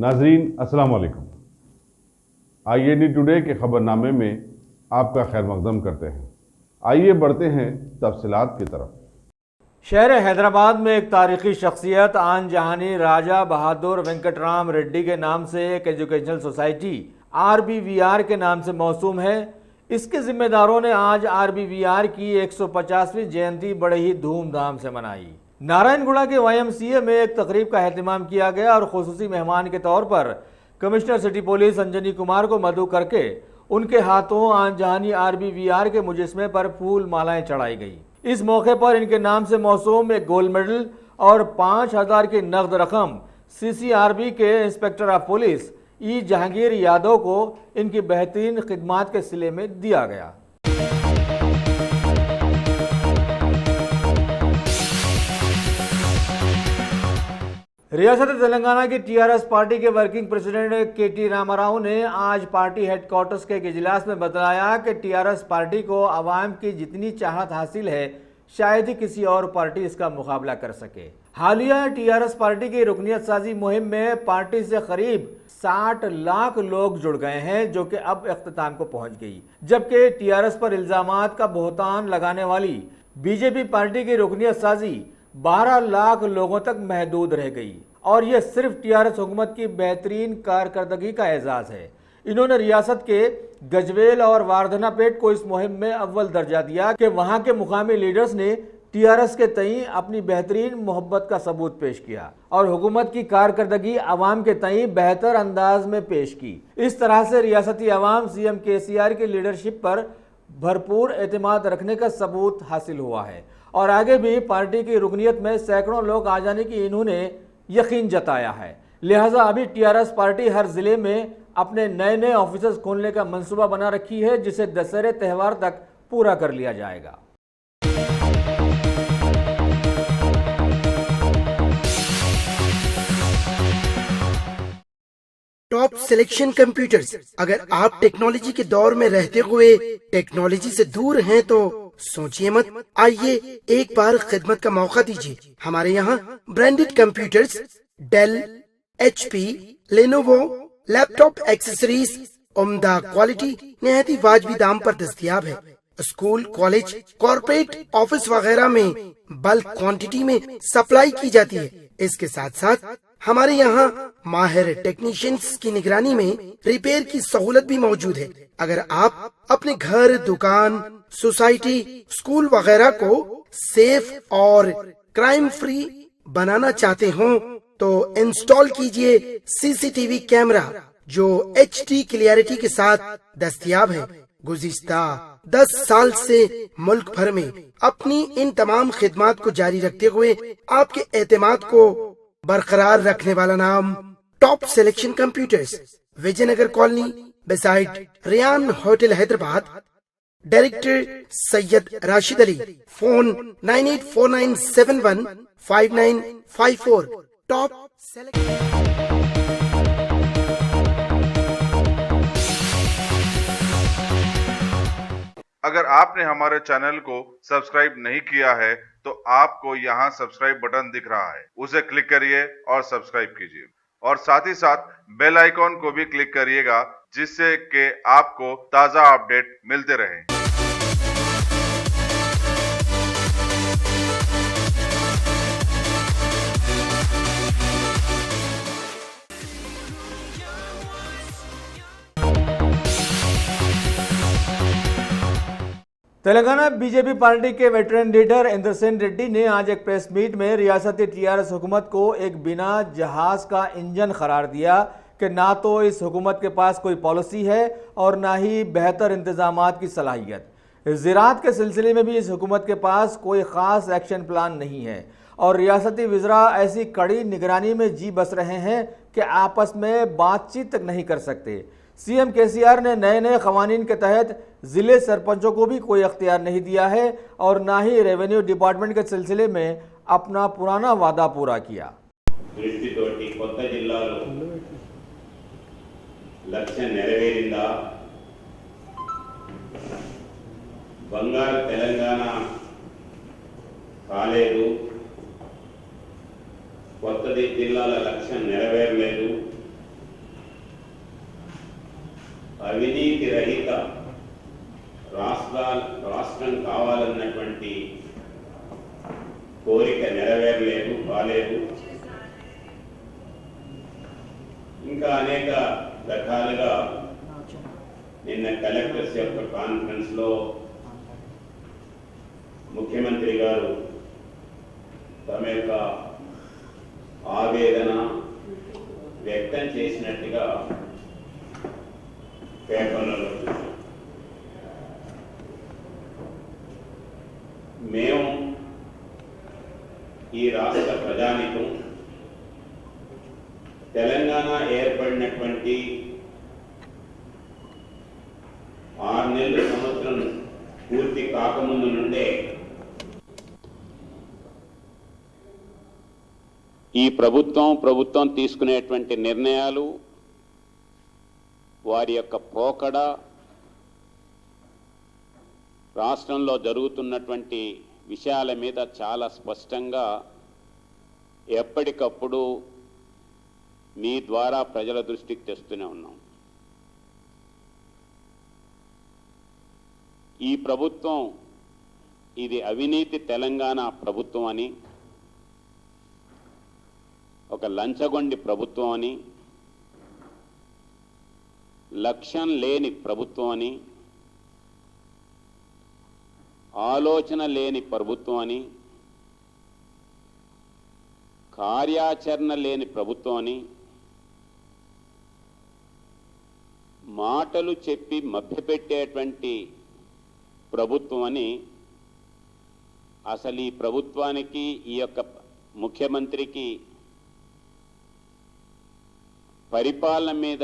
नाजरीन अस्सलाम वालेकुम। IAD टुडे के खबरनामे में आपका खैर मकदम करते हैं। आइए बढ़ते हैं तफसीलात की तरफ। शहर हैदराबाद में एक तारीखी शख्सियत आन जहानी राजा बहादुर वेंकटराम रेड्डी के नाम से एक एजुकेशनल सोसाइटी RBVR के नाम से मौसूम है। इसके जिम्मेदारों ने आज RBVR की 150वीं जयंती बड़े ही धूमधाम से मनाई। नारायणगुड़ा के YMCA में एक तकरीब का एहतमाम किया गया और खुसूसी मेहमान के तौर पर commissioner city police Anjani Kumar को मदऊ करके उनके हाथों आन जहानी RBVR के मुजस्मे पर फूल मालाएं चढ़ाई गई। इस मौके पर इनके नाम से मौसूम एक गोल्ड मेडल और 5000 की नकद रकम CCRB के inspector of police E Jahangir Yadav को इनकी बेहतरीन खिदमात के सिले में दिया गया। रियासत तेलंगाना की TRS पार्टी के वर्किंग प्रेसिडेंट KT रामाराव ने आज पार्टी हेडक्वार्टर्स के एक इजलास में बताया कि TRS पार्टी को आवाम की जितनी चाहत हासिल है शायद ही किसी और पार्टी इसका मुकाबला कर सके। हालिया TRS पार्टी की रुकनियत साजी मुहिम में पार्टी से करीब 60 लाख लोग जुड़ गए हैं, जो कि अब इख्तिताम को पहुंच गई। जबकि TRS पर इल्जामात का बोहतान लगाने वाली BJP पार्टी की रुकनियत साजी 12 लाख लोगों तक महदूद रह गई और यह सिर्फ TRS हुकूमत की बेहतरीन कारकर्दगी का एजाज है। इन्होंने रियासत के गजवेल और वारधनापेट को इस मुहिम में अव्वल दर्जा दिया कि वहां के मुकामी लीडर्स ने TRS के तई अपनी बेहतरीन मोहब्बत का सबूत पेश किया और हुकूमत की कारकर्दगी अवाम के तई बेहतर अंदाज में पेश की। इस तरह से रियासती अवाम CM KCR की लीडरशिप पर भरपूर एतमाद रखने का सबूत हासिल हुआ है और आगे भी पार्टी की रुकनियत में सैकड़ों लोग आ जाने की इन्होंने यकीन जताया है। लिहाजा अभी TRS पार्टी हर जिले में अपने नए नए ऑफिस खोलने का मंसूबा बना रखी है, जिसे दशहरे त्यौहार तक पूरा कर लिया जाएगा। Top selection computers. अगर आप टेक्नोलॉजी के दौर में रहते हुए टेक्नोलॉजी से दूर हैं तो सोचिए मत, आइए एक बार खिदमत का मौका दीजिए। हमारे यहाँ branded computers Dell, HP, Lenovo, laptop accessories उम्दा क्वालिटी निहायत ही वाजबी दाम पर दस्तयाब है। स्कूल, कॉलेज, कॉर्पोरेट, ऑफिस वगैरह में बल्क क्वांटिटी में सप्लाई की जाती है। इसके साथ साथ हमारे यहाँ माहिर टेक्नीशियंस की निगरानी में रिपेयर की सहूलत भी मौजूद है। अगर आप अपने घर, दुकान, सोसाइटी, स्कूल वगैरह को सेफ और क्राइम फ्री बनाना चाहते हो तो इंस्टॉल कीजिए CCTV कैमरा जो HD क्लियरिटी के साथ दस्तयाब है। गुज़िश्ता 10 साल से मुल्क भर में अपनी इन तमाम खिदमात को जारी रखते हुए आपके एतमाद को बरकरार रखने वाला नाम top selection computers, Vijayanagar colony beside Riyan hotel Hyderabad. Director Syed Rashid Ali. Phone 9849715954। Top अगर आपने हमारे चैनल को सब्सक्राइब नहीं किया है तो आपको यहाँ सब्सक्राइब बटन दिख रहा है, उसे क्लिक करिए और सब्सक्राइब कीजिए और साथ ही साथ बेल आइकॉन को भी क्लिक करिएगा, जिससे कि आपको ताज़ा अपडेट मिलते रहें। तेलंगाना BJP पार्टी के वेटरन लीडर इंद्रसेन रेड्डी ने आज एक प्रेस मीट में रियासती TRS हुकूमत को एक बिना जहाज का इंजन करार दिया कि ना तो इस हुकूमत के पास कोई पॉलिसी है और ना ही बेहतर इंतजामात की सलाहियत। ज़राअत के सिलसिले में भी इस हुकूमत के पास कोई ख़ास एक्शन प्लान नहीं है और रियासती वज़रा ऐसी कड़ी निगरानी में जी बस रहे हैं कि आपस में बातचीत तक नहीं कर सकते। CM KCR ने नए नए क़वानीन के तहत ज़िले सरपंचों को भी कोई अख्तियार नहीं दिया है और ना ही रेवेन्यू डिपार्टमेंट के सिलसिले में अपना पुराना वादा पूरा किया। లక్ష్యం నెరవేరిందా? బంగారు తెలంగాణ కాలేదు, కొత్త జిల్లాల లక్ష్యం నెరవేరలేదు, అవినీతి రహిత రాష్ట్రం కావాలన్నటువంటి కోరిక నెరవేరలేదు, కాలేదు. ఇంకా అనేక రకాలుగా నిన్న కలెక్టర్స్ యొక్క కాన్ఫరెన్స్లో ముఖ్యమంత్రి గారు తమ యొక్క ఆవేదన వ్యక్తం చేసినట్టుగా పేపర్లలో చూసాం. మేము ఈ రాష్ట్ర ప్రజానికం తెలంగాణ ఏర్పడినటువంటి 6 నెలల సంవత్సరం పూర్తి కాకముందు నుండే ఈ ప్రభుత్వం తీసుకునేటువంటి నిర్ణయాలు, వారి యొక్క పోకడ, రాష్ట్రంలో జరుగుతున్నటువంటి విషయాల మీద చాలా స్పష్టంగా ఎప్పటికప్పుడు మీ ద్వారా ప్రజల దృష్టికి తెస్తూనే ఉన్నాం. ఈ ప్రభుత్వం ఇది అవినీతి తెలంగాణ ప్రభుత్వం అని, ఒక లంచగొండి ప్రభుత్వం అని, లక్ష్యం లేని ప్రభుత్వం అని, ఆలోచన లేని ప్రభుత్వం అని, కార్యాచరణ లేని ప్రభుత్వం అని, మాటలు చెప్పి మభ్యపెట్టేటువంటి ప్రభుత్వం అని, అసలు ఈ ప్రభుత్వానికి, ఈ యొక్క ముఖ్యమంత్రికి పరిపాలన మీద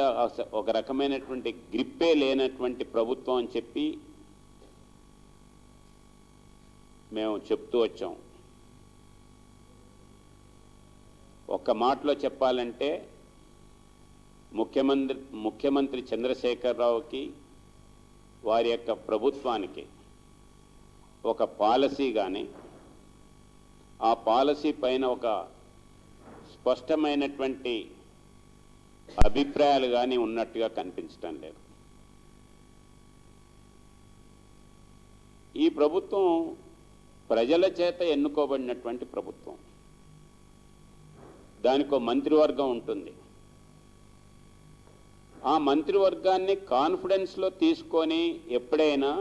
ఒక రకమైనటువంటి గ్రిప్పే లేనటువంటి ప్రభుత్వం అని చెప్పి మేము చెప్తూ వచ్చాం. ఒక్క మాటలో చెప్పాలంటే ముఖ్యమంత్రి చంద్రశేఖరరావుకి, వారి యొక్క ప్రభుత్వానికి ఒక పాలసీ కానీ, ఆ పాలసీ పైన ఒక స్పష్టమైనటువంటి అభిప్రాయాలు కానీ ఉన్నట్టుగా కనిపించడం లేదు. ఈ ప్రభుత్వం ప్రజల చేత ఎన్నుకోబడినటువంటి ప్రభుత్వం. దానికో మంత్రివర్గం ఉంటుంది. ఆ మంత్రివర్గాన్ని కాన్ఫిడెన్స్లో తీసుకొని ఎప్పుడైనా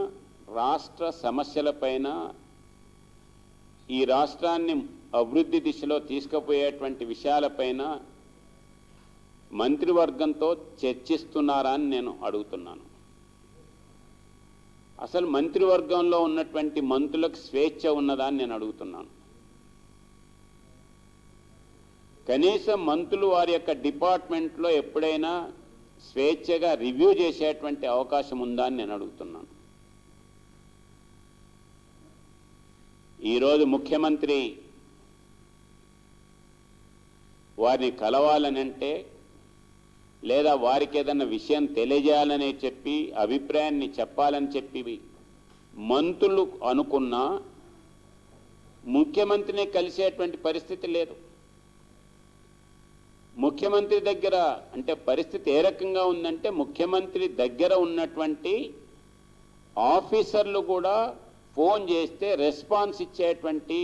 రాష్ట్ర సమస్యలపైన, ఈ రాష్ట్రాన్ని అభివృద్ధి దిశలో తీసుకుపోయేటువంటి విషయాలపైన మంత్రివర్గంతో చర్చిస్తున్నారా అని నేను అడుగుతున్నాను. అసలు మంత్రివర్గంలో ఉన్నటువంటి మంత్రులకు స్వేచ్ఛ ఉన్నదా అని నేను అడుగుతున్నాను. కనీసం మంత్రులు వారి యొక్క డిపార్ట్మెంట్లో ఎప్పుడైనా స్వేచ్ఛగా రివ్యూ చేసేటువంటి అవకాశం ఉందా అని నేను అడుగుతున్నాను. ఈరోజు ముఖ్యమంత్రి వారిని కలవాలనంటే, లేదా వారికి ఏదన్నా విషయం తెలియజేయాలని చెప్పి, అభిప్రాయాన్ని చెప్పాలని చెప్పి మంత్రులు అనుకున్నా ముఖ్యమంత్రిని కలిసేటువంటి పరిస్థితి లేదు. ముఖ్యమంత్రి దగ్గర అంటే పరిస్థితి ఏ రకంగా ఉందంటే, ముఖ్యమంత్రి దగ్గర ఉన్నటువంటి ఆఫీసర్లు కూడా ఫోన్ చేస్తే రెస్పాన్స్ ఇచ్చేటువంటి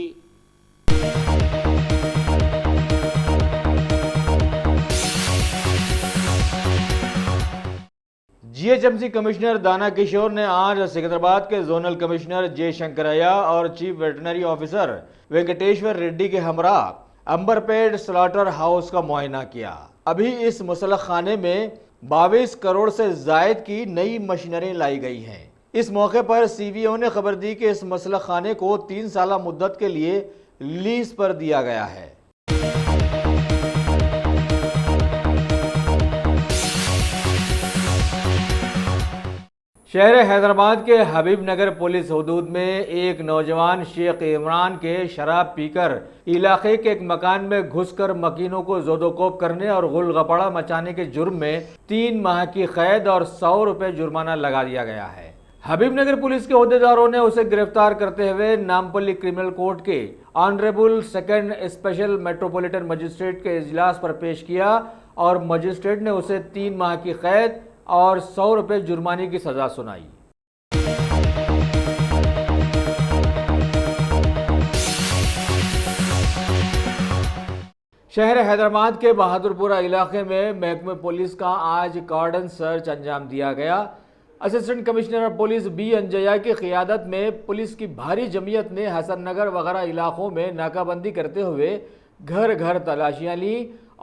जीएचएमसी कमिश्नर दाना किशोर ने आज सिकंदराबाद के जोनल कमिश्नर जे शंकरैया और chief veterinary officer Venkateshwar Reddy के हमरा अंबरपेट स्लॉटर हाउस का मुआयना किया। अभी इस मुसल्लख खाने में 22 करोड़ से जायद की नई मशीनरी लाई गई हैं। इस मौके पर सीवीओ ने खबर दी कि इस मुसल्लख खाने को 3 साल मुद्दत के लिए लीज पर दिया गया है। शहर हैदराबाद के हबीब नगर पुलिस हदूद में एक नौजवान शेख इमरान के शराब पीकर इलाके के एक मकान में घुसकर मकीनों को जोदोकोब करने और गुल गपड़ा मचाने के जुर्म में 3 माह की कैद और 100 रुपये जुर्माना लगा दिया गया है। हबीब नगर पुलिस के अहदेदारों ने उसे गिरफ्तार करते हुए नामपल्ली क्रिमिनल कोर्ट के honourable 2nd special metropolitan magistrate के इजलास पर पेश किया और मजिस्ट्रेट ने उसे 3 माह की कैद और 100 रुपये जुर्माने की सज़ा सुनाई। शहर हैदराबाद के बहादुरपुरा इलाके में महकमे पुलिस का आज कार्डन सर्च अंजाम दिया गया। Assistant commissioner police B Anjaiah की क़ियादत में पुलिस की भारी जमीयत ने हसन नगर वगैरह इलाकों में नाकाबंदी करते हुए घर घर तलाशियां ली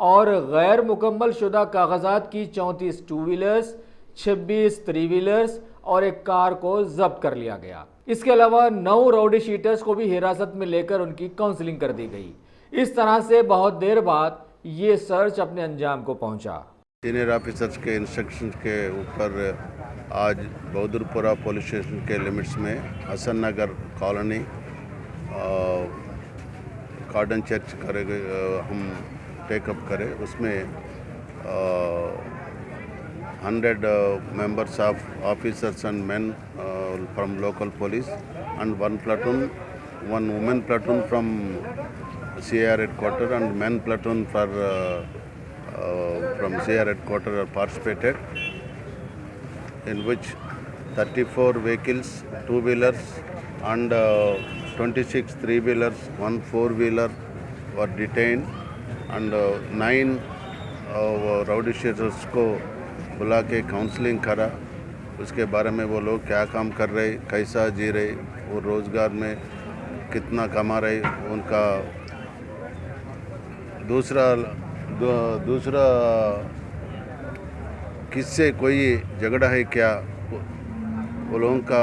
और गैर मुकम्मल शुदा कागजात की 34 टू व्हीलर्स, 26 थ्री व्हीलर्स और एक कार को जब्त कर लिया गया। इसके अलावा 9 राउडी शीटर्स को भी हिरासत में लेकर उनकी काउंसलिंग कर दी गई। इस तरह से बहुत देर बाद ये सर्च अपने अंजाम को पहुंचा। सीनियर ऑफिसर्स के इंस्ट्रक्शन के ऊपर आज बहादुरपुरा पुलिस स्टेशन के लिमिट्स में हसन नगर कॉलोनी कार्डन चर्च करेंगे, हम टेकअप करें। उसमें 100 members of officers and men from local police and one women platoon from CR headquarters and men platoon from CR headquarters are participated, in which 34 vehicles, 2-wheelers and 26 3-wheelers, 1 4-wheeler were detained and 9 rowdy sheeters को बुला के counselling करा। उसके बारे में वो लोग क्या काम कर रहे, कैसा जी रहे, वो रोज़गार में कितना कमा रहे, उनका दूसरा किससे कोई झगड़ा है क्या, वो लोगों का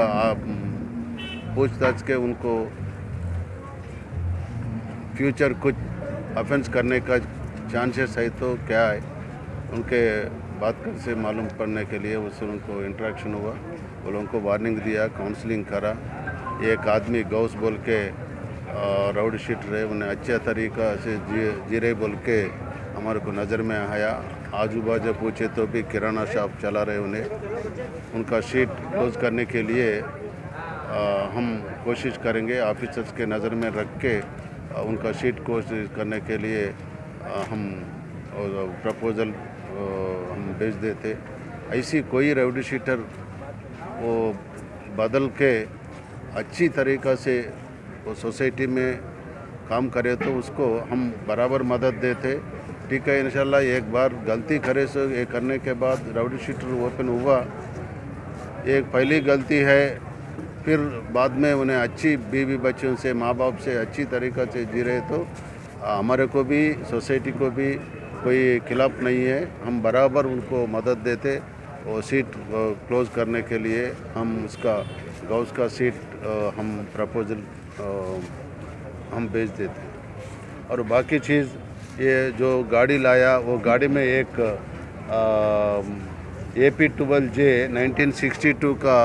पूछताछ के उनको फ्यूचर कुछ ऑफेंस करने का चांसेस है तो क्या है, उनके बात कर से मालूम करने के लिए उससे उनको इंटरेक्शन हुआ। वो लोगों को वार्निंग दिया, काउंसलिंग करा। एक आदमी गौस बोल के राउडी शीटर है, उन्हें अच्छे तरीक़ा से जी रहे बोल के हमारे को नज़र में आया। आजू बाजू पूछे तो भी किराना शॉप चला रहे उन्हें। उनका शीट क्लोज करने के लिए हम कोशिश करेंगे, ऑफिसर्स के नज़र में रख के उनका शीट कोशिश करने के लिए हम प्रपोज़ल हम भेज देते। ऐसी कोई राउडी शीटर वो बदल के अच्छी तरीक़ा से वो सोसाइटी में काम करे तो उसको हम बराबर मदद देते। ठीक है, इंशाल्लाह एक बार गलती करे सो ये करने के बाद राउडी शीटर ओपन हुआ, एक पहली गलती है, फिर बाद में उन्हें अच्छी बीवी बच्चों से माँ बाप से अच्छी तरीक़ा से जी रहे तो हमारे को भी सोसाइटी को भी कोई खिलाफ नहीं है, हम बराबर उनको मदद देते। और सीट क्लोज करने के लिए हम उसका गौस का सीट हम प्रपोजल हम भेज देते। और बाकी चीज़ ये जो गाड़ी लाया, वो गाड़ी में एक AP12J 1962 का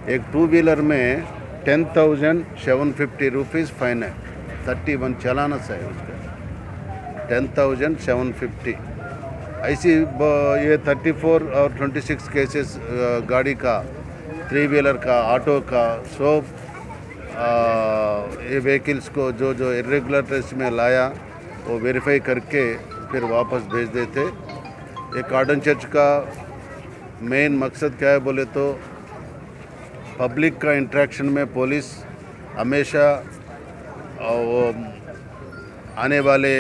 एक 2-व्हीलर में 10,750 रुपीज़ फाइन है, 31 चलानस है उसका, 10,750। ऐसी ये 34 और 26 केसेस गाड़ी का, 3-व्हीलर का, ऑटो का, सब ये व्हीकल्स को जो इरेगुलरिटीज में लाया वो वेरीफाई करके फिर वापस भेज देते। ये कार्डन चर्च का मेन मकसद क्या है बोले तो पब्लिक का इंटरेक्शन में पुलिस हमेशा वो आने वाले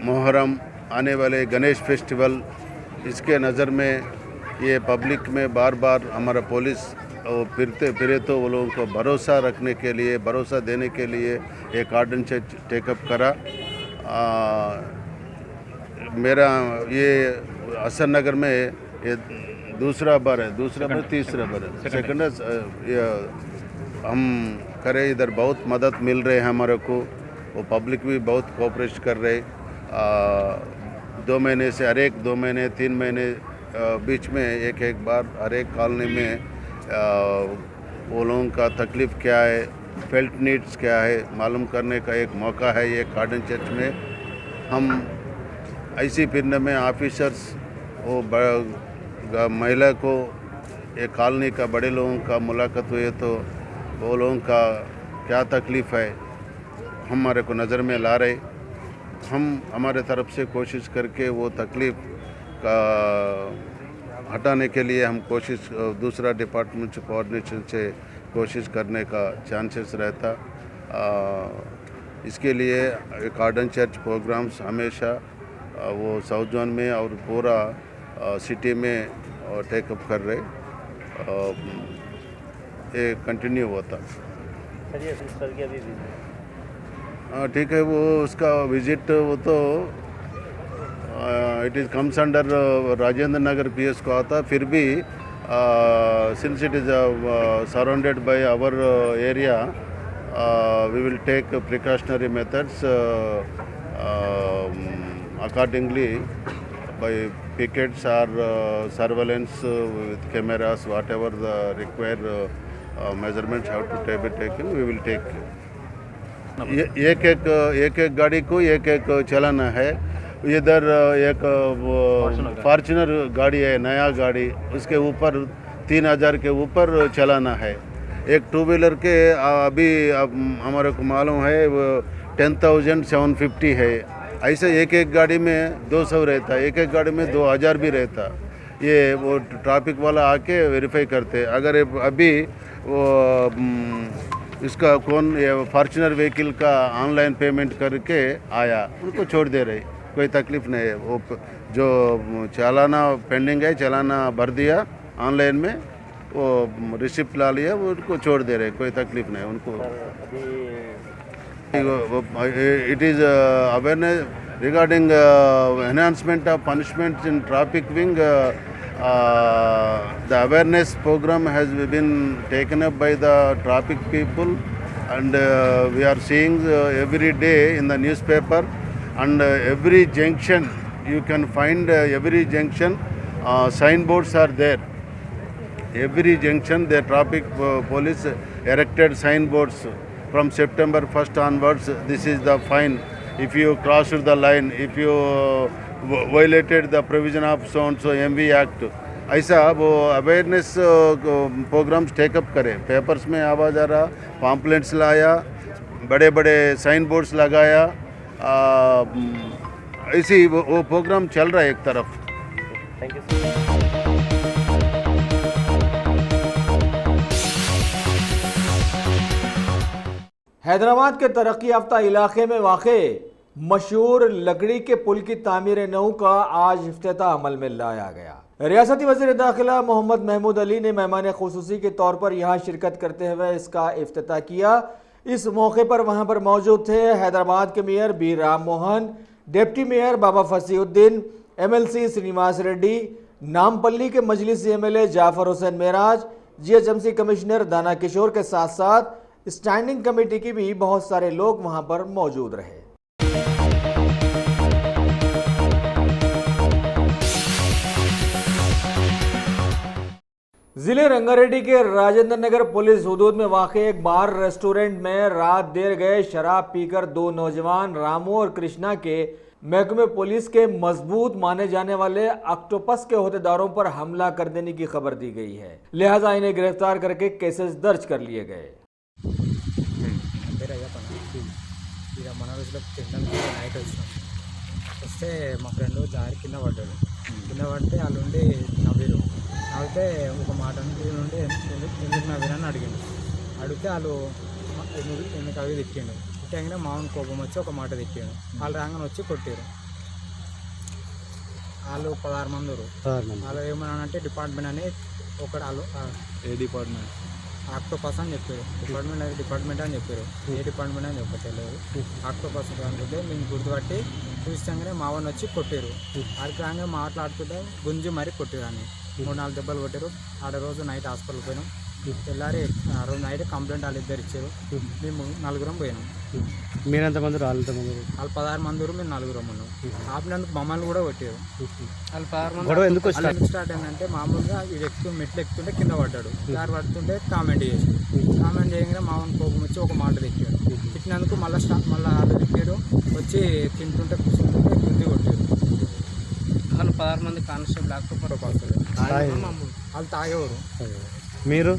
मुहर्रम, आने वाले गणेश फेस्टिवल, इसके नज़र में ये पब्लिक में बार बार हमारा पुलिस वो फिरे तो वो लोगों को भरोसा रखने के लिए, भरोसा देने के लिए एक कार्डन चर्च टेकअप करा। मेरा ये हसन नगर में ये तीसरा बार है, सेकंड हम करें। इधर बहुत मदद मिल रहे हैं हमारे को, वो पब्लिक भी बहुत कोऑपरेट कर रहे। 2 महीने से हर एक 2 महीने 3 महीने बीच में एक बार हर एक कॉलोनी में वो लोगों का तकलीफ़ क्या है, फेल्ट नीड्स क्या है मालूम करने का एक मौका है। ये कार्डन चर्च में हम ऐसी फिरने में ऑफिसर्स वो महिला को एक कॉलोनी का बड़े लोगों का मुलाकात हुए तो वो लोगों का क्या तकलीफ़ है हमारे को नज़र में ला रहे। हम हमारे तरफ से कोशिश करके वो तकलीफ़ का हटाने के लिए हम कोशिश दूसरा डिपार्टमेंट से कोऑर्डिनेशन से कोशिश करने का चांसेस रहता। इसके लिए कार्डन चर्च प्रोग्राम्स हमेशा वो साउथ जोन में और पूरा सिटी में टेकअप कर रहे, ये कंटिन्यू होता। ठीक है, वो उसका विजिट वो तो it is comes under Rajendra Nagar PS को आता। फिर भी since it is surrounded by our area we will take precautionary methods accordingly by pickets or surveillance with cameras, whatever the required measurements have to be taken, we will take. एक एक गाड़ी को एक एक चलाना है। इधर एक फॉर्च्यूनर गाड़ी है, नया गाड़ी, उसके ऊपर 3000 के ऊपर चलाना है। एक टू व्हीलर के अभी हमारे को मालूम है वो 10,750 है। ऐसे एक एक गाड़ी में 200 रहता, एक एक गाड़ी में 2000 भी रहता। ये वो ट्रैफिक वाला आके वेरीफाई करते। अगर अभी वो इसका कौन ये फॉर्च्यूनर व्हीकल का ऑनलाइन पेमेंट करके आया, उनको छोड़ दे रहे, कोई तकलीफ नहीं है। वो जो चालाना पेंडिंग है, चालाना भर दिया ऑनलाइन में, वो रिसिप्ट ला लिया, वो उनको छोड़ दे रहे, कोई तकलीफ नहीं उनको। It is awareness regarding enhancement of punishments in traffic wing. The awareness program has been taken up by the traffic people, and we are seeing every day in the newspaper, and every junction you can find every junction signboards are there. Every junction the traffic police erected signboards from September 1st onwards. This is the fine if you crossed the line, if you violated the provision of so and so MV Act. ऐसा वो awareness programmes take up करें। Papers में आवाज़ आ रहा, pamphlets लाया, बड़े बड़े sign boards लगाया, ऐसी वो प्रोग्राम चल रहा है एक तरफ। Thank you. हैदराबाद के तरक्की याफ्ता इलाके में वाक़े मशहूर लकड़ी के पुल की तामीर नौ का आज इफ्तिताह अमल में लाया गया। रियासती वज़ीर दाखिला मोहम्मद महमूद अली ने मेहमान खुसूसी के तौर पर यहाँ शिरकत करते हुए इसका इफ्तिताह किया। इस मौके पर वहाँ पर मौजूद थे हैदराबाद के mayor B Ram Mohan, deputy mayor Baba Fasiuddin, MLC Srinivas Reddy, Nampally के मजलिसी MLA Jafar Hussain Meraj, GHMC commissioner Dana Kishore के साथ साथ स्टैंडिंग कमेटी के भी बहुत सारे लोग वहाँ पर मौजूद रहे। जिले रंगारेड्डी के राजेंद्र नगर पुलिस हुदूद में वाक़े एक बार रेस्टोरेंट में रात देर गए शराब पीकर दो नौजवान रामू और कृष्णा के महकमे पुलिस के मजबूत माने जाने वाले ऑक्टोपस के ओहदेदारों पर हमला कर देने की खबर दी गई है, लिहाजा इन्हें गिरफ्तार करके केसेस दर्ज कर लिए गए। మన రోజులో తినడానికి నైట్ వచ్చినాం, వస్తే మా ఫ్రెండ్ జారి కింద పడ్డాడు. కింద పడితే వాళ్ళు ఉండి నవ్విరు. నవ్వితే ఒక మాట నుండి ఎందుకు నవ్విరని అడిగిండు. అడిగితే వాళ్ళు ఎందుకు అవి తిట్టిండు. తిట్టగానే మామూలు కోపం వచ్చి ఒక మాట తిట్టిండు. వాళ్ళు రాగానే వచ్చి కొట్టారు. వాళ్ళు 16 మంది. వాళ్ళు ఏమన్నానంటే డిపార్ట్మెంట్ అని ఒకటి వాళ్ళు ఏ డిపార్ట్మెంట్ ఆక్టోపస్ అని చెప్పారు. డిపార్ట్మెంట్ అని చెప్పారు. ఏ డిపార్ట్మెంట్ అని చెప్పలేదు. ఆక్టోపస్ అనుకుంటే మేము గుర్తుపట్టి చూస్తాగానే మావని వచ్చి కొట్టారు. ఆడికి రాగానే మాట్లాడుతుంటే గుంజి మరీ కొట్టారు. అని 3-4 దెబ్బలు కొట్టారు. ఆడ రోజు నైట్ హాస్పిటల్ పోయినాం. తెల్లారి ఆ రోజు నైట్ కంప్లైంట్ వాళ్ళు ఇద్దరు ఇచ్చారు. మేము 4 పోయినాం. మీరు ఎంతమంది? వాళ్ళు 16 మంది, మేము 4 ఉన్నాం. ఆపినందుకు మమ్మల్ని కూడా కొట్టారు. వాళ్ళు 16 మంది. గొడవ ఎందుకు స్టార్ట్ అయిందంటే మామూలుగా ఇది మెట్లు ఎక్కుతుంటే కింద పడ్డాడు. దారి పడుతుంటే కామెంట్ చేసి చేయగానే మామూలు కోపం వచ్చి ఒక మాట తిట్టాడు. తిట్టినందుకు మళ్ళీ వాళ్ళు తిట్టారు. వచ్చి తింటుంటే కూర్చుంటుంటే బుద్ధి కొట్టారు. వాళ్ళు 16 మంది కానిస్టేబుల్ ఆక్టోపస్ వాళ్ళు తాగేవారు. మీరు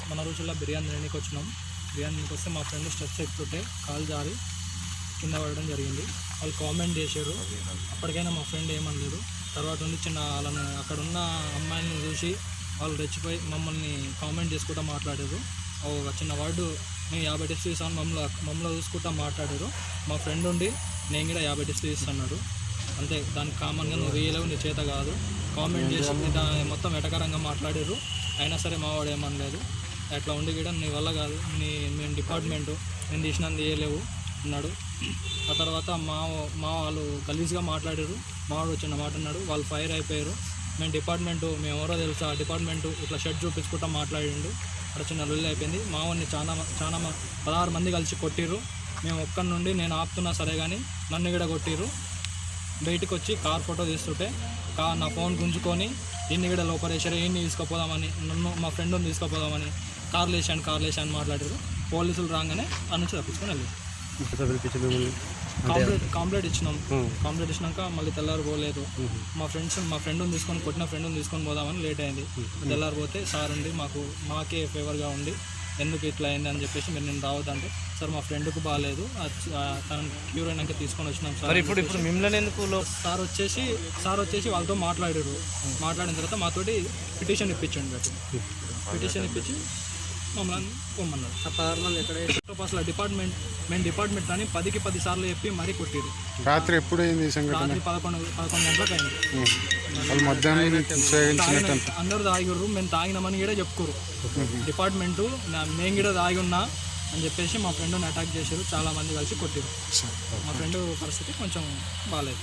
మన రోజుల్లో బిర్యానీ తినడానికి వచ్చినాం. బిర్యానీ తినడానికి వస్తే మా ఫ్రెండ్ స్టెప్స్ ఎక్కుతుంటే కాలు జారి కింద పడడం జరిగింది. వాళ్ళు కామెంట్ చేశారు. అప్పటికైనా మా ఫ్రెండ్ ఏమనలేదు. తర్వాత ఉండి వాళ్ళని అక్కడ ఉన్న అమ్మాయిని చూసి వాళ్ళు రెచ్చిపోయి మమ్మల్ని కామెంట్ చేసుకుంటూ మాట్లాడారు. ఒక చిన్న వర్డు నేను 50 టిప్స్ ఇస్తాను మమ్మల్ని చూసుకుంటా మాట్లాడారు. మా ఫ్రెండ్ ఉండి నేను కూడా 50 టిప్స్ ఇస్తున్నాడు. అంతే, దానికి కామన్గా నువ్వు వేయలేవు, నీ చేత కాదు కామెంట్ చేసి మొత్తం ఎటకరంగా మాట్లాడారు. అయినా సరే మా వాడు ఏమనలేదు. అట్లా ఉండి కూడా నీ వల్ల కాదు, మేము డిపార్ట్మెంటు నేను తీసినందు వేయలేవు అన్నాడు. ఆ తర్వాత మా వాళ్ళు గలీజ్గా మాట్లాడారు. మా వాడు చిన్న మాట అన్నాడు. వాళ్ళు ఫైర్ అయిపోయారు. మేము ఎవరో తెలుసా డిపార్ట్మెంటు ఇట్లా షర్ట్ చూపించుకుంటా మాట్లాడిండు. అక్కడ చిన్న లొల్లి అయిపోయింది. మా వాడిని చాలా 16 మంది కలిసి కొట్టిర్రు. మేము ఒక్కడి నుండి నేను ఆపుతున్నా సరే కానీ నన్ను కూడా కొట్టిర్రు. బయటకు వచ్చి కార్ ఫోటో తీస్తుంటే నా ఫోన్ గుంజుకొని ఇన్ని కూడా లోపలేసారు. ఇన్ని తీసుకుపోదామని నన్ను మా ఫ్రెండ్ని తీసుకుపోదామని కార్లు వేసాను మాట్లాడారు. పోలీసులు రాగానే అన్నించి తప్పించుకొని వెళ్ళారు. కాంప్లైంట్ ఇచ్చినాం. కాంప్లైంట్ ఇచ్చినాక మళ్ళీ తెల్లారిపోలేదు. మా ఫ్రెండ్ని కొట్టిన ఫ్రెండ్ని తీసుకొని పోదామని లేట్ అయింది. తెల్లారిపోతే సార్ ఉండి మాకే ఫేవర్గా ఉండి ఎందుకు ఇట్లా అయింది అని చెప్పేసి మీరు నేను రావద్దంటే సార్ మా ఫ్రెండ్కు బాగాలేదు, తనను క్యూర్ అయినాక తీసుకొని వచ్చినాం సార్. ఇప్పుడు మిమ్మల్ని ఎందుకు సార్ వచ్చేసి వాళ్ళతో మాట్లాడిన తర్వాత మాతోటి పిటిషన్ ఇప్పించండి. పిటిషన్ ఇప్పించి మమ్మల్ని పొమ్మన్నారు. 16 మంది ఎక్కడ అసలు డిపార్ట్మెంట్ అని 10కి 10 సార్లు చెప్పి మరీ కొట్టిరు. రాత్రి ఎప్పుడు అయింది? రాత్రి 11 గంటలకు అయింది. మధ్యాహ్నం అందరూ తాగిర్రు. మేము తాగినామని కూడా చెప్పుకోరు. డిపార్ట్మెంటు మేము కూడా తాగి ఉన్నా అని చెప్పేసి మా ఫ్రెండ్ని అటాక్ చేశారు. చాలా మంది కలిసి కొట్టిరు. మా ఫ్రెండ్ పరిస్థితి కొంచెం బాగాలేదు.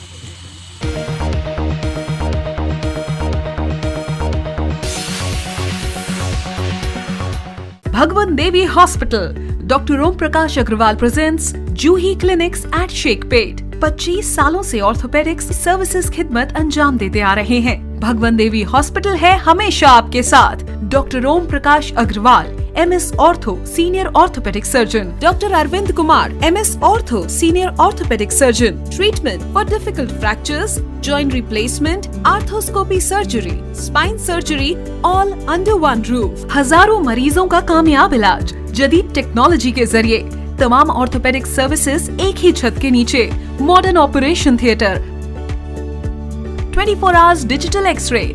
Bhagwan Devi Hospital, Dr. Om Prakash Agrawal presents Juhi Clinics at Sheikhpet. 25 सालों से ऑर्थोपेडिक्स सर्विसेज खिदमत अंजाम देते आ रहे हैं। भगवान देवी हॉस्पिटल है हमेशा आपके साथ। Doctor Om Prakash Agarwal, MS ortho senior orthopaedic surgeon, doctor Arvind Kumar, MS ortho senior orthopaedic surgeon, treatment for difficult fractures, joint replacement, arthroscopy surgery, spine surgery, all under one roof. हजारों मरीजों का कामयाब इलाज जदीद टेक्नोलॉजी के जरिए। तमाम ऑर्थोपेडिक सर्विसेज एक ही छत के नीचे। Modern operation theatre, 24 hours digital x-ray,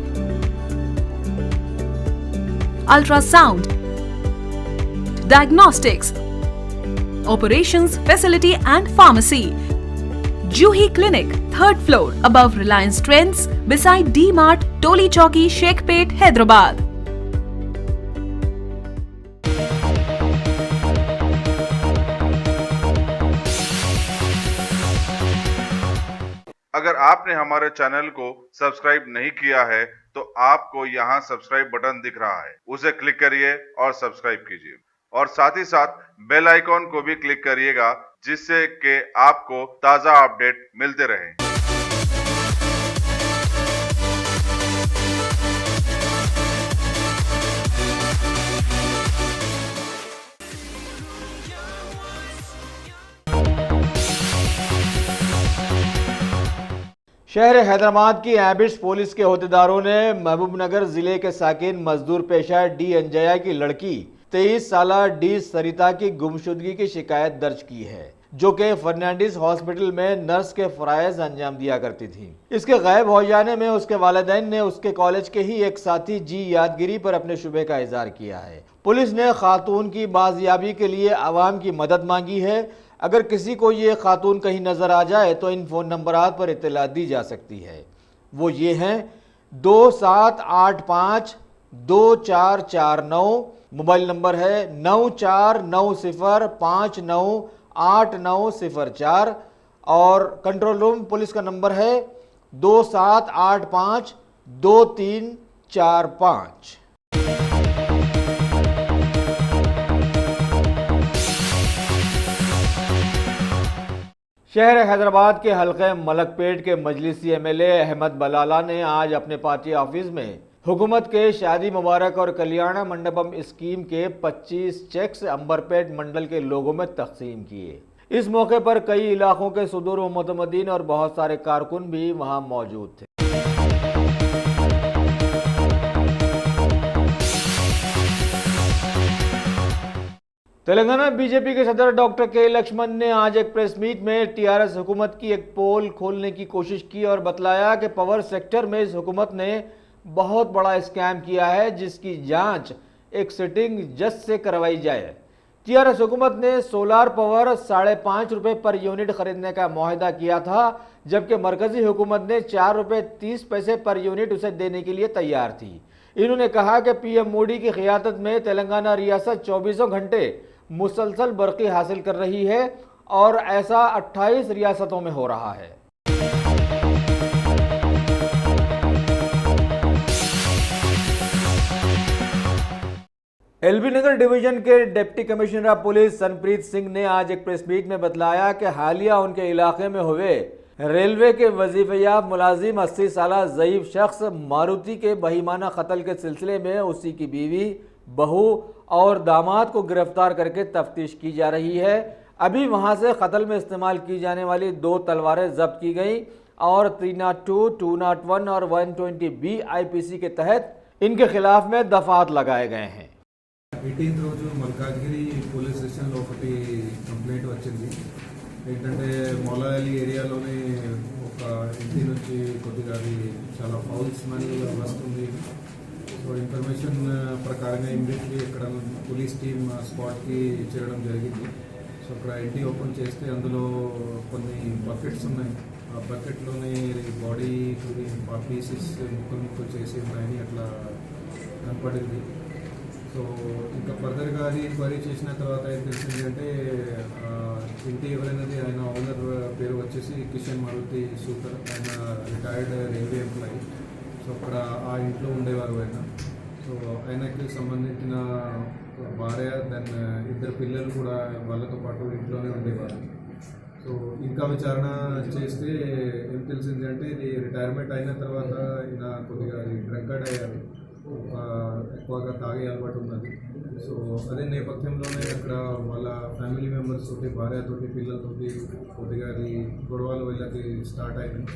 ultrasound, diagnostics, operations facility and pharmacy. Juhi Clinic, 3rd floor, above Reliance Trends, beside D-Mart, Toli Chowki, Sheikhpet, Hyderabad. अगर आपने हमारे चैनल को सब्सक्राइब नहीं किया है तो आपको यहाँ सब्सक्राइब बटन दिख रहा है, उसे क्लिक करिए और सब्सक्राइब कीजिए और साथ ही साथ बेल आइकॉन को भी क्लिक करिएगा जिससे कि आपको ताजा अपडेट मिलते रहें। शहर हैदराबाद की एबिट्स पुलिस के अहदेदारों ने महबूबनगर जिले के साकिन मजदूर पेशा डी अंजया की लड़की 23 साला डी सरिता की गुमशुदगी की शिकायत दर्ज की है, जो कि फर्नांडिस हॉस्पिटल में नर्स के फराइज अंजाम दिया करती थी। इसके गायब हो जाने में उसके वालिदैन ने उसके कॉलेज के ही एक साथी जी यादगिरी पर अपने शुबे का इजहार किया है। पुलिस ने खातून की बाजियाबी के लिए आवाम की मदद मांगी है। अगर किसी को ये खातून कहीं नजर आ जाए तो इन फोन नंबरात पर इत्तला दी जा सकती है। वो ये हैं 2785 2449, मोबाइल नंबर है 9490598904 और कंट्रोल रूम पुलिस का नंबर है 2785 2345। शहर हैदराबाद के हल्के मलकपेट के मजलिसी MLA अहमद बलाला ने आज अपने पार्टी ऑफिस में हुकूमत के शादी मुबारक और कल्याण मंडपम स्कीम के 25 चेक्स अंबरपेट मंडल के लोगों में तकसीम किए। इस मौके पर कई इलाकों के सुदूर व मुतमद्दीन और बहुत सारे कारकुन भी वहां मौजूद थे। तेलंगाना बीजेपी के सदर डॉक्टर के लक्ष्मण ने आज एक प्रेस मीट में टीआरएस हुकूमत की एक पोल खोलने की कोशिश की और बतलाया कि पावर सेक्टर में इस हुकूमत ने बहुत बड़ा स्कैम किया है जिसकी जांच एक सिटिंग जज से करवाई जाए। टीआरएस हुकूमत ने सोलार पावर 5.5 रुपये पर यूनिट खरीदने का मुआहदा किया था, जबकि मरकजी हुकूमत ने 4 रुपये 30 पैसे पर यूनिट उसे देने के लिए तैयार थी। इन्होंने कहा कि पीएम मोदी की क़ियादत में तेलंगाना रियासत 24 घंटे मुसलसल बरक़ी हासिल कर रही है और ऐसा 28 रियासतों में हो रहा है। एलबी नगर डिवीजन के deputy commissioner of police Sanpreet Singh ने आज एक प्रेस मीट में बतलाया कि हालिया उनके इलाके में हुए रेलवे के वजीफयाब मुलाजिम 80 साला ज़ईफ शख्स मारुति के बहीमाना कत्ल के सिलसिले में उसी की बीवी, बहू और दामाद को गिरफ्तार करके तफ्तीश की जा रही है। अभी वहां से कत्ल में इस्तेमाल की जाने वाली 2 तलवारें जब्त की गई और 302, 201 और 120B IPC के तहत इनके खिलाफ में दफात लगाए गए हैं। 18th రోజు మల్కాజ్గిరి పోలీస్ స్టేషన్లో ఒకటి కంప్లైంట్ వచ్చింది. ఏంటంటే మొలాలి ఏరియాలోనే ఒక ఇంటి నుంచి కొద్దిగా అది చాలా ఫౌల్ స్మెల్ వస్తుంది. సో ఇన్ఫర్మేషన్ ప్రకారంగా ఇమ్మీడియట్లీ ఇక్కడ పోలీస్ టీమ్ స్పాట్కి చేరడం జరిగింది. సో అక్కడ ఇంటి ఓపెన్ చేస్తే అందులో కొన్ని బకెట్స్ ఉన్నాయి. ఆ బకెట్లోనే బాడీ పీసెస్ ముక్కలు చేసి ఉన్నాయని అట్లా కనపడింది. సో ఇంకా ఫర్దర్గా అది క్వరీ చేసిన తర్వాత ఏం తెలిసింది అంటే ఇంటి ఎవరైనది ఆయన ఓనర్ పేరు వచ్చేసి కిషన్ మారుతి సూకర్, ఆయన రిటైర్డ్ రైల్వే ఎంప్లాయీ. సో అక్కడ ఆ ఇంట్లో ఉండేవారు ఆయన. సో ఆయనకి సంబంధించిన భార్య దెన్ 2 పిల్లలు కూడా వాళ్ళతో పాటు ఇంట్లోనే ఉండేవారు. సో ఇంకా విచారణ చేస్తే ఏం తెలిసింది అంటే ఇది రిటైర్మెంట్ అయిన తర్వాత ఈయన కొద్దిగా డ్రంకర్డ్ అయ్యారు, ఎక్కువగా తాగే అలవాటు ఉన్నది. సో అదే నేపథ్యంలోనే అక్కడ వాళ్ళ ఫ్యామిలీ మెంబర్స్ తోటి, భార్యతోటి, పిల్లలతోటి కొద్దిగా అది గొడవలు వీళ్ళకి స్టార్ట్ అయినాయి.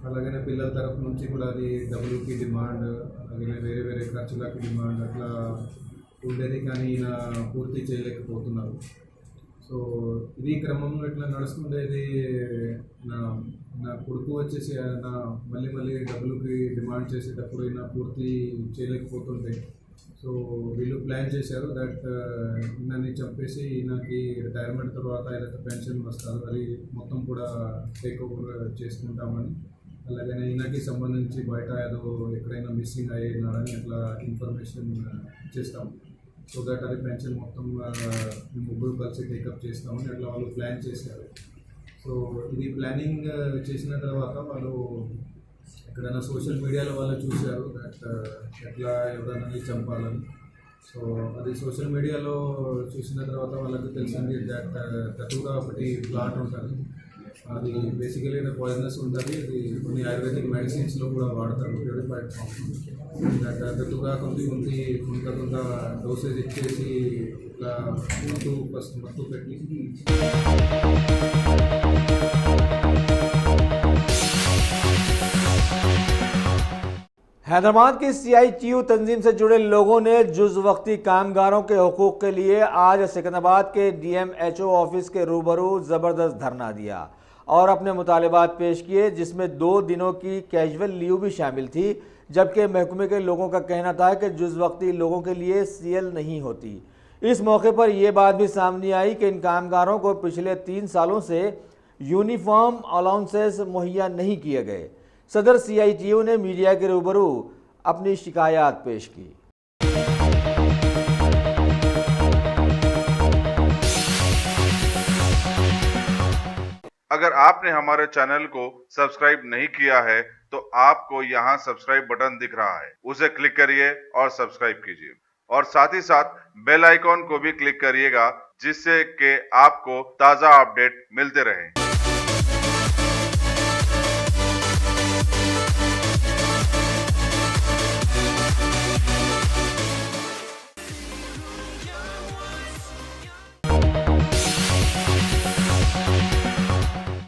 అలాగనే పిల్లల తరఫు నుంచి కూడా అది డబ్బులకి డిమాండ్, అలాగే వేరే వేరే ఖర్చులకి డిమాండ్ అట్లా ఉండేది, కానీ ఈయన పూర్తి చేయలేకపోతున్నారు. సో ఇది క్రమంలో ఇట్లా నడుస్తుండేది. నా కొడుకు వచ్చేసి నా మళ్ళీ డబ్బులకి డిమాండ్ చేసేటప్పుడు ఈయన పూర్తి చేయలేకపోతుండే. సో వీళ్ళు ప్లాన్ చేశారు దట్ ఈయనని చంపేసి ఈయనకి రిటైర్మెంట్ తర్వాత ఏదైతే పెన్షన్ వస్తుందో అది మొత్తం కూడా టేక్ ఓవర్ చేసుకుంటామని, అలాగనే ఈయనకి సంబంధించి బయట ఏదో ఎక్కడైనా మిస్సింగ్ అయ్యినాడని అట్లా ఇన్ఫర్మేషన్ చేస్తాము. సో దట్ అది పెన్షన్ మొత్తం మేము ముగ్గురు కలిసి టేకప్ చేస్తామని అట్లా వాళ్ళు ప్లాన్ చేశారు. సో ఇది ప్లానింగ్ చేసిన తర్వాత వాళ్ళు ఎక్కడైనా సోషల్ మీడియాలో వాళ్ళు చూశారు దట్ ఎట్లా ఎవరైనా చంపాలని. సో అది సోషల్ మీడియాలో చూసిన తర్వాత వాళ్ళకి తెలిసింది దట్ తక్కువగా ఒకటి ప్లాట్ ఉంటుంది, అది బేసికలీ పాయిజనస్ ఉంటుంది. ఇది కొన్ని ఆయుర్వేదిక్ మెడిసిన్స్లో కూడా వాడతారు, ప్యూరిఫైడ్ ఫామ్. తక్కువగా కొంత డోసేజ్ ఇచ్చేసి ఇట్లా మత్తు పెట్టి हैदराबाद की CITU तंजीम से जुड़े लोगों ने जुज़ वक्ती कामगारों के हुकूक के लिए आज सिकंदराबाद के DMHO ऑफिस के रूबरू ज़बरदस्त धरना दिया और अपने मुतालिबात पेश किए, जिसमें 2 दिनों की कैजुअल लीव भी शामिल थी, जबकि महकमे के लोगों का कहना था कि जुज़ वक्ती लोगों के लिए CL नहीं होती। इस मौके पर यह बात भी सामने आई कि इन कामगारों को पिछले 3 सालों से यूनिफॉर्म अलाउंसेस मुहैया नहीं किए गए। सदर CITU ने मीडिया के रूबरू अपनी शिकायत पेश की। अगर आपने हमारे चैनल को सब्सक्राइब नहीं किया है तो आपको यहाँ सब्सक्राइब बटन दिख रहा है, उसे क्लिक करिए और सब्सक्राइब कीजिए और साथ ही साथ बेल आइकॉन को भी क्लिक करिएगा, जिससे कि आपको ताज़ा अपडेट मिलते रहें।